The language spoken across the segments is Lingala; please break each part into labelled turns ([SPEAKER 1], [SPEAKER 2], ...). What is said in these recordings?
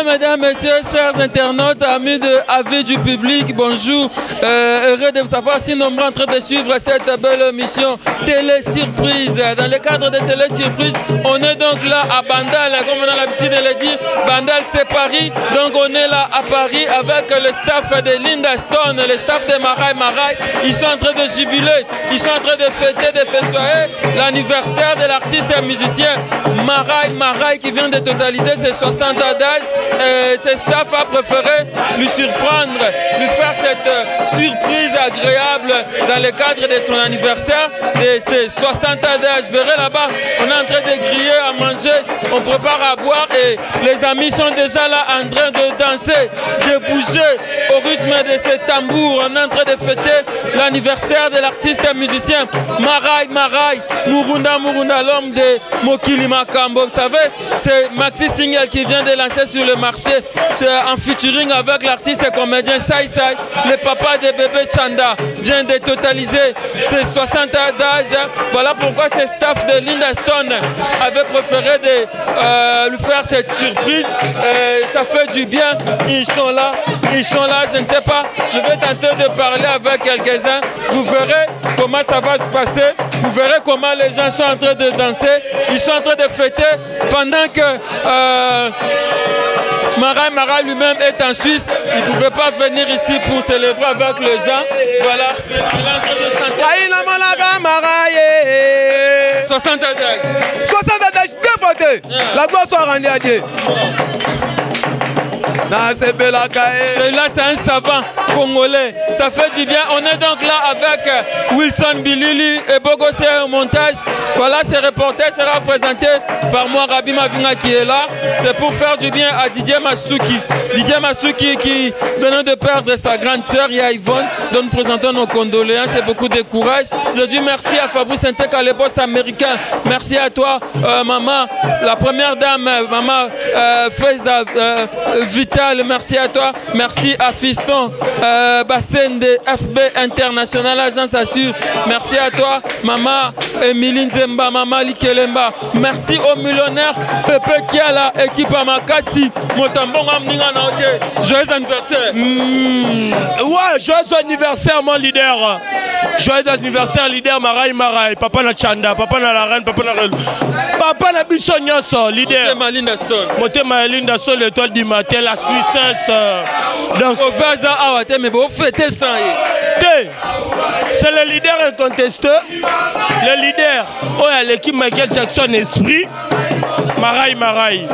[SPEAKER 1] Mesdames, Messieurs, chers internautes, amis de AV du public, bonjour. Heureux de vous savoir si nombreux en train de suivre cette belle émission Télé Surprise. Dans le cadre de Télé Surprise, on est donc là à Bandal, comme on a l'habitude de le dire. Bandal, c'est Paris. Donc on est là à Paris avec le staff de Linda Stone, le staff de Maraï. Ils sont en train de jubiler, ils sont en train de fêter, de festoyer l'anniversaire de l'artiste et musicien Maraï qui vient de totaliser ses 60 ans d'âge. Ce staff a préféré lui surprendre, lui faire cette surprise agréable dans le cadre de son anniversaire de ses 60 ans d'âge. Vous verrez là-bas, on est en train de griller, à manger, on prépare à boire et les amis sont déjà là en train de danser, de bouger au rythme de ces tambours. On est en train de fêter l'anniversaire de l'artiste et musicien Maraï, Murunda, l'homme de Mokili Makambo. Vous savez, c'est Maxi Single qui vient de lancer sur le marché en featuring avec l'artiste et comédien Sai, le papa de bébé Chanda, vient de totaliser ses 60 ans d'âge. Voilà pourquoi ce staff de Linda Stone avait préféré de lui faire cette surprise. Ça fait du bien, ils sont là, je ne sais pas, je vais tenter de parler avec quelques-uns. Vous verrez comment ça va se passer, vous verrez comment les gens sont en train de danser, ils sont en train de fêter pendant que Maraï lui-même est en Suisse, il ne pouvait pas venir ici pour célébrer avec les gens. Voilà, il est en train de chanter. 60 ans d'âge.
[SPEAKER 2] 60 ans d'âge, deux côtés. La gloire soit rendue à Dieu.
[SPEAKER 1] Là, c'est un savant congolais. Ça fait du bien. On est donc là avec Wilson Bilili et Bogosé au montage. Voilà, ce reportage sera présenté par moi, Rabi Mavinga, qui est là. C'est pour faire du bien à Didier Masuki. Didier Masuki qui venait de perdre sa grande sœur, Yvonne, dont nous présentons nos condoléances et beaucoup de courage. Je dis merci à Fabrice Nteka, le boss américain. Merci à toi, maman, la première dame, maman Feza Vital. Merci à toi. Merci à Fiston Bassen de FB International, Agence Assure. Merci à toi, maman Emilie Nzemba, maman Likelemba. Merci au millionnaire Pepe qui a la équipe à Makassi. Joyeux anniversaire.
[SPEAKER 3] Ouais, joyeux anniversaire, mon leader. Joyeux anniversaire, leader Maraï. Papa na Chanda, papa na la reine, papa na reine. Papa na Bissonyoso, leader. Motema Linda Stone, l'étoile du matin, la Suissesse. Donc, c'est le leader incontesté. Le leader, oh, il y a l'équipe Michael Jackson Esprit. Maraï.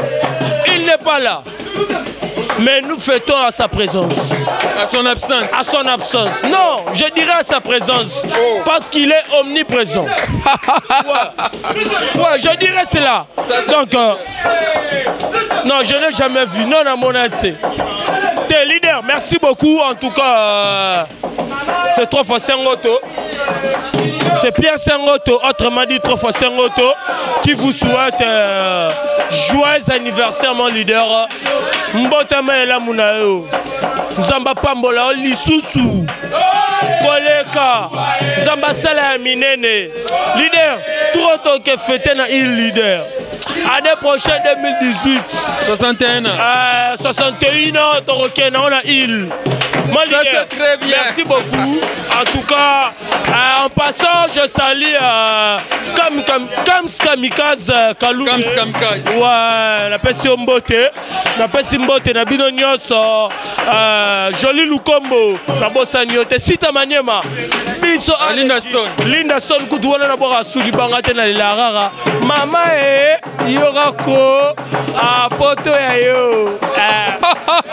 [SPEAKER 3] Il n'est pas là. Mais nous fêtons à sa présence.
[SPEAKER 1] À son absence.
[SPEAKER 3] À son absence. Non, je dirais à sa présence. Oh. Parce qu'il est omniprésent. Ouais, je dirais cela. Donc, non, je n'ai jamais vu. Non, à mon avis. T'es leader, merci beaucoup. En tout cas, c'est 3 fois 5 autos. C'est Pierre Sengoto, autrement dit 3 fois 5 autos, qui vous souhaite joyeux anniversaire, mon leader. Mbotama et la Mounao. Nzamba Pambola, Lisusu. Koleka. Nzamba Sala Minene. Leader, trop tôt que fêté na il leader. Année prochaine 2018.
[SPEAKER 1] 61 ans.
[SPEAKER 3] 61 ans, on a il. Moi,
[SPEAKER 1] ça c'est très bien.
[SPEAKER 3] Merci beaucoup. En tout cas, en passant, je salue Kams Kamikaze Kalou.
[SPEAKER 1] Kams Kamikaze.
[SPEAKER 3] Ouais, la personne Mbote. La personne Mbote, na bino nyonso. Joli Lukombo. Na bossa nyote. Sita Maniema. Biso
[SPEAKER 1] Linda Stone.
[SPEAKER 3] Linda Stone, kutuwana na bora suli bangate na larara. Mama yorako à poto ya yo.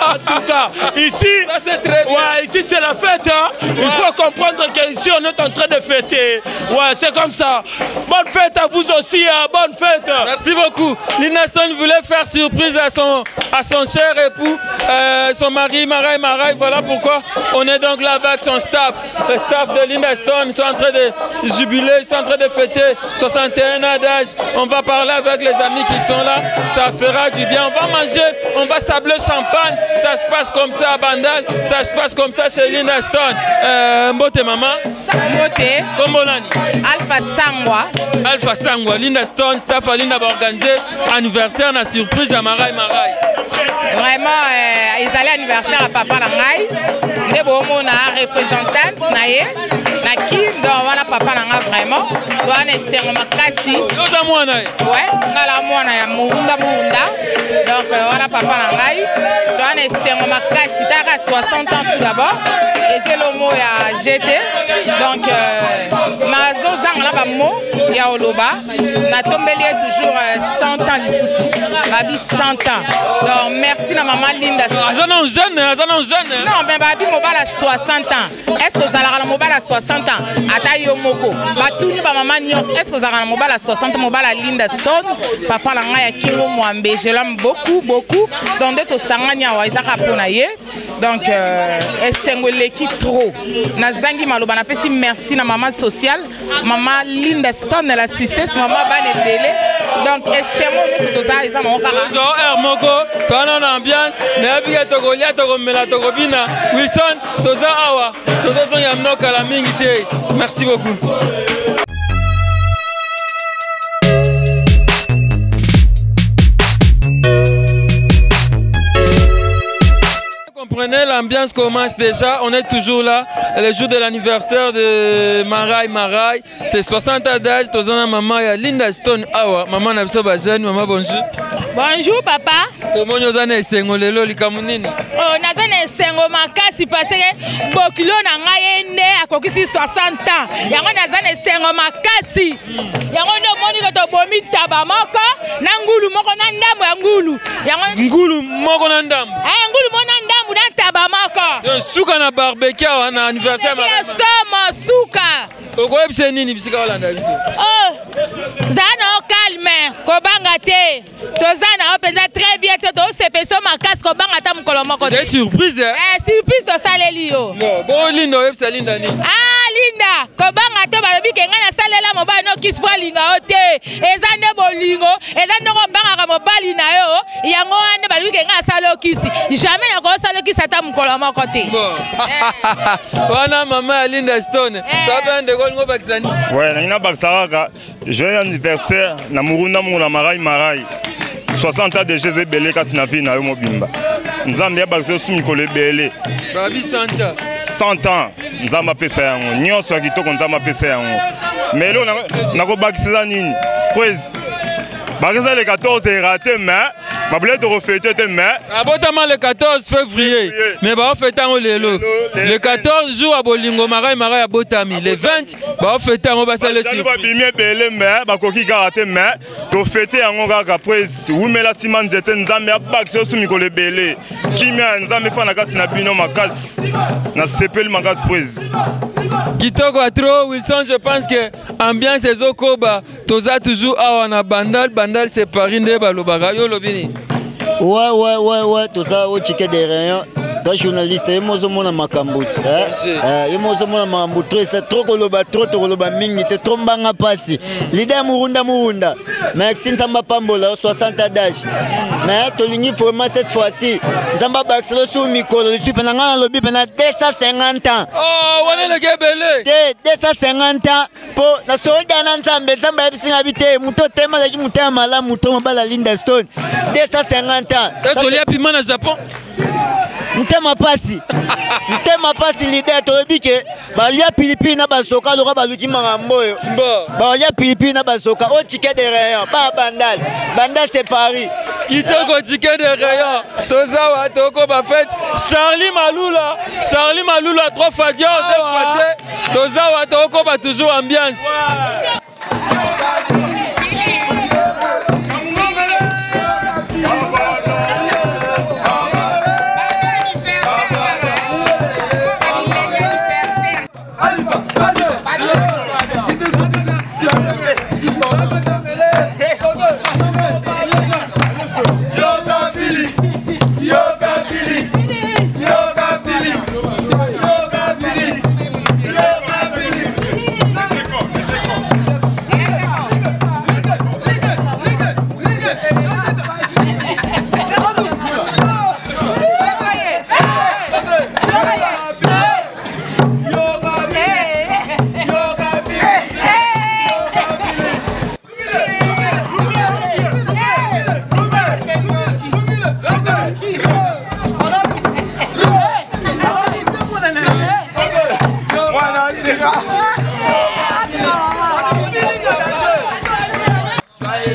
[SPEAKER 3] En tout cas, ici,
[SPEAKER 1] ça c'est très bien.
[SPEAKER 3] Ouais, ici c'est la fête. Hein. Ouais. Il faut comprendre qu'ici on est en train de fêter. Ouais, c'est comme ça. Bonne fête à vous aussi, hein. Bonne fête.
[SPEAKER 1] Merci beaucoup. Linda Stone voulait faire surprise à son cher époux, son mari Maraï. Voilà pourquoi on est donc là avec son staff. Le staff de Linda Stone, ils sont en train de jubiler, ils sont en train de fêter 61 ans d'âge. On va parler avec les amis qui sont là. Ça fera du bien. On va manger, on va sabler champagne. Ça se passe comme ça à Bandal. Ça se passe comme ça chez Linda Stone. Mbote maman.
[SPEAKER 4] Mbote.
[SPEAKER 1] Comment on dit?
[SPEAKER 4] Alpha Sangwa.
[SPEAKER 1] Alpha Sangwa. Linda Stone, staff à Linda va organiser anniversaire, na surprise à Maraï.
[SPEAKER 4] Vraiment, ils allaient anniversaire à papa Langai. Nous avons une représentante na qui donc voilà papa Langai vraiment. Doit essayer ma kasi.
[SPEAKER 1] Yoza mwana.
[SPEAKER 4] Ouais, ngala mwana ya muunda. Donc voilà papa Langai. Doit essayer ma kasi. T'as 60 ans tout d'abord. Et c'est le mot ya GT. Donc na zozang la ba mot ya oloba. Na tombelier toujours 100 ans lisusu. Babi 100 ans. Donc merci la maman Linda.
[SPEAKER 1] Azana jeune.
[SPEAKER 4] Non, mais babi mobile à 60 ans. Est-ce que vous allez mobile à 60 ans? Atayo moko. Batuni ba maman Nios. Est-ce que vous allez mobile à 60 ans? Mobile à Linda Stone. Papa langa ya Kingo Mwambe. Je l'aime beaucoup. Donc de to sanganya wa izaka pona ye. Donc esengole ki trop. Na zangi maloba na pesi merci na maman sociale. Maman Linda Stone la success maman bane belé. Donc esemo nous toza izama okara.
[SPEAKER 1] Moko, pendant l'ambiance, Nabiga Togolia, Togomela, Togobina, Wilson, Toza Awa, Toza Son Yamno Kalamingite. Merci beaucoup. Comprenez, l'ambiance commence déjà, on est toujours là, le jour de l'anniversaire de Maraï, c'est 60 ans d'âge, Tozana maman ya Linda Stone Awa, maman Nabsoba jeune, maman bonjour.
[SPEAKER 5] Bonjour papa.
[SPEAKER 1] Comment nous avons essayé lelo likamunini?
[SPEAKER 5] Oh, nous avons essayé makasi parce que bokilo na ngai ne akokisi 60 ans. Yango nazana essayé makasi. Yango no moni ko to bomi taba moko, na ngulu moko na ndambo ya ngulu. Yango
[SPEAKER 1] ngulu moko na ndambo.
[SPEAKER 5] Ngulu moko na ndambo na taba moko.
[SPEAKER 1] Donc suka na barbecue na anniversaire
[SPEAKER 5] mama. Somo suka.
[SPEAKER 1] Oko ebise nini bisika Holanda biso?
[SPEAKER 5] Oh, zana calme, ko banga te. Tozana openza très bien to se peso makasi ko banga ta mukolo moko te.
[SPEAKER 1] C'est surprise hein?
[SPEAKER 5] Surprise to saleli yo.
[SPEAKER 1] Non, bon Linda ebise Linda ni.
[SPEAKER 5] Linda, ko banga to balobi ke ngana salela mobali no kispo linga ote. Eza nde bolingo, eza ndo ko banga ka mobali na yo, yango ande balobi ke ngana salo kisi. Jamais na ko salo kisi ta mukolo moko te.
[SPEAKER 1] Wana mama Linda Stone, toi de ko ngo bakisani.
[SPEAKER 6] Ouais, na ina bakisaka. Joyeux anniversaire na murunda muna Maraï. 60 ans de Jésus belé kasi na vie na yo mobimba. Nzambe ya bakise su mikolo belé.
[SPEAKER 1] Babi 100 ans.
[SPEAKER 6] 100 ans. Nzamba pesa yango. Nyonso ya kitoko nzamba pesa yango. Mais là na ko bakisa nini? Praise. Bakisa le 14 est raté mais ma boulette refêter mais
[SPEAKER 1] abotama le 14 février. Mais ba fêter en lelo. Le 14 jour à Bolingo Maraï abotami. Le 20 ba fêter en basale si.
[SPEAKER 6] Ba bimie belé mais ba koki karaté mais to fêter yango kaka praise. Wumela siman zete nzambe ya bakise su mikolo belé. Kimia nzambe fa na kati na bino makasi. Na sepel makasi praise.
[SPEAKER 1] Kitoko atro Wilson, je pense que ambiance ezokoba toza toujours awa na Bandal c'est Paris nde balobaka yo lobini.
[SPEAKER 7] Ouais, tout ça au ticket des rayons. Quand journaliste, il m'a dit Makambout. Il m'a dit Makambout. C'est trop koloba, mingi, c'est trop banga passi. L'idée Murunda. Merci Nzamba Pambola, 60 ans d'âge. Mais Toligny vraiment cette fois-ci. Nzamba Baxelo sous Mikolo, je suis pendant un lobby pendant 250 ans.
[SPEAKER 1] Oh, on est le gars
[SPEAKER 7] 250 ans. Pour la soldat Nzamba Ebsing habité, Mouto Tema, la Mouta Mala, Mouto Mabala Linda Stone. 250 ans.
[SPEAKER 1] T'as solé à Piment au Japon?
[SPEAKER 7] Ntema pasi leader to bike ba lia Philippines na basoka loka ba luki mangamboyo ba lia Philippines na basoka au ticket de rayon ba Bandal c'est Paris
[SPEAKER 1] kitoko ticket de rayon tozawa toko ba fête Charlie Maloula 3 fois Dieu 2 fois tozawa toko ba toujours ambiance.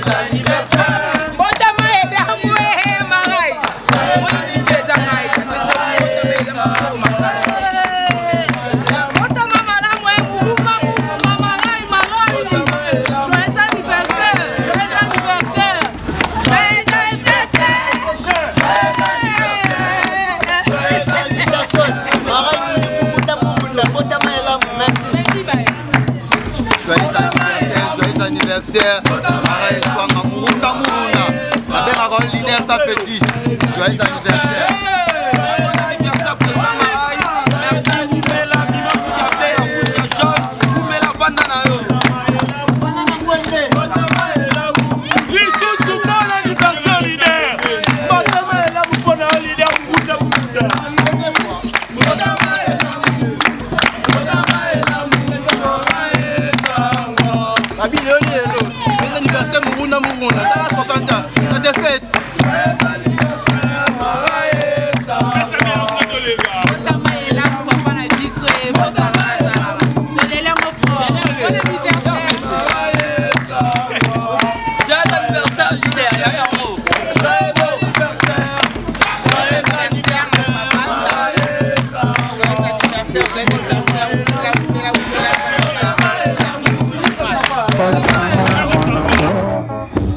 [SPEAKER 8] anniversaire. Ça fait 10. Joyeux anniversaire.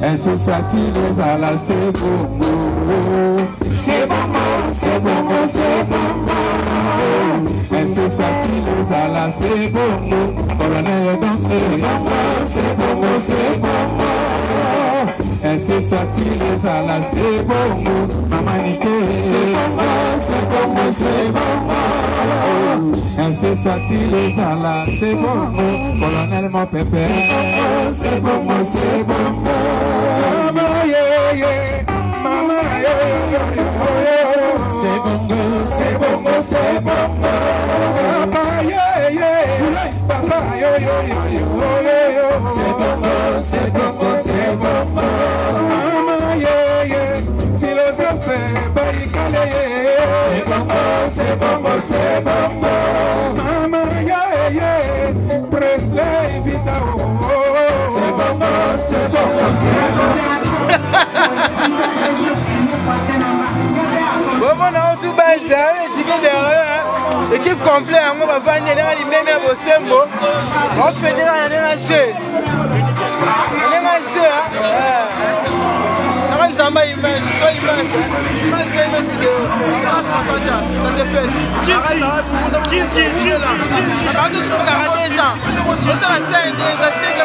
[SPEAKER 9] Ainsi soit-il les alas, c'est bon, c'est bon, c'est bon, c'est bon. Ainsi soit-il les alas, c'est bon. Colonel dansé, c'est bon, c'est bon. Ainsi soit-il les alas, c'est bon. Maman niqué, c'est bon, c'est bon. Ainsi soit-il les alas, c'est bon. Colonel mon pépé, c'est bon, c'est bon. Mama, yeah, yeah. Mama, yeah, yeah. C'est bon, c'est bon, c'est bon. Papa, yeah, yeah. Papa, yo, yo, yo, yo, yo. C'est bon, c'est bon, c'est bon. Mama, yeah, yeah. Philosophe, barricade. C'est bon, c'est bon, c'est bon. Mama, yeah, yeah. Presley, Vidao. C'est bon, c'est bon, c'est bon.
[SPEAKER 2] Comment on a tout basé, les tickets derrière, équipe complète, on va vendre les mêmes à vos symbos. On fait des racheter. On a acheté. On a image, image qui est une vidéo. 60 ans, ça s'est fait. Qui là. Parce que sur 40 ans, je sais la scène des assiettes de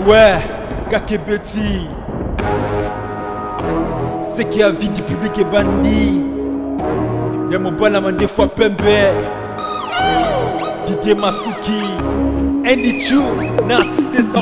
[SPEAKER 10] Ouais, Kakebeti. Ce qui a vie du public est bandit. Y'a mon balama des fois Pembe. Didier Masuki. Andy Chu, Narcisse des